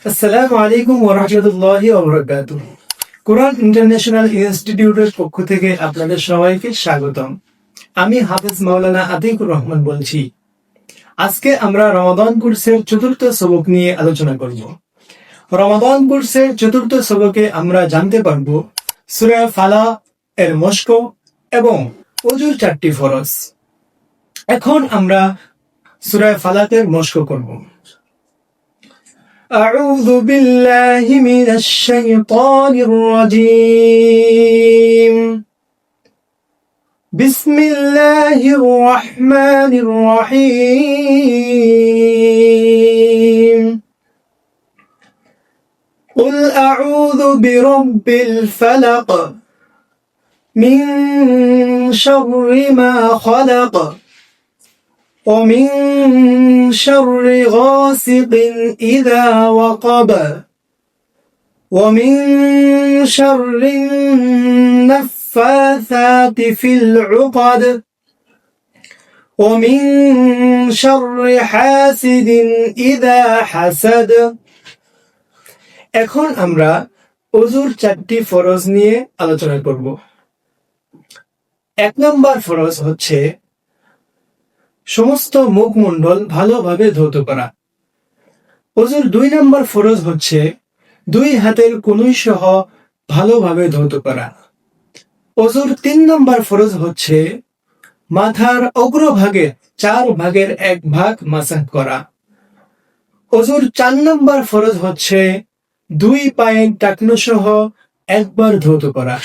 আসসালামু আলাইকুম ওয়া রাহমাতুল্লাহি ওয়া বারাকাতুহু। কোরআন ইন্টারন্যাশনাল ইনস্টিটিউটের পক্ষ থেকে আপনাদের সবাইকে স্বাগতম। আমি হাফেজ মাওলানা আতিকুর রহমান বলছি। আজকে আমরা রমাদান কোর্সের চতুর্থ সবক নিয়ে আলোচনা করব। রমাদান কোর্সের চতুর্থ সবকে আমরা জানতে পারব সূরা ফালা এর মশক এবং ওযুর 4টি ফরজ। এখন আমরা সূরা ফালাকের মশক করব। أعوذ بالله من الشيطان الرجيم. بسم الله الرحمن الرحيم. قل أعوذ برب الفلق من شر ما خلق ومن شر غاسق إذا وقب ومن شر النفاثات في العقد ومن شر حاسد إذا حسد. এখন আমরা ওযুর 4টি ফরজ নিয়ে আলোচনা করব। 1 নম্বর ফরজ হচ্ছে সমস্ত মুখমণ্ডল ভালোভাবে ধৌত করা। ওযুর 2 নম্বর ফরজ হচ্ছে 2 হাতের কনুই সহ ভালোভাবে ধৌত করা। ওযুর 3 নম্বর ফরজ হচ্ছে মাথার অগ্রভাগে 4 ভাগের 1 ভাগ মাসাহ করা। ওযুর 4 নম্বর ফরজ হচ্ছে 2 পায়ের টাকনু সহ একবার ধৌত করা।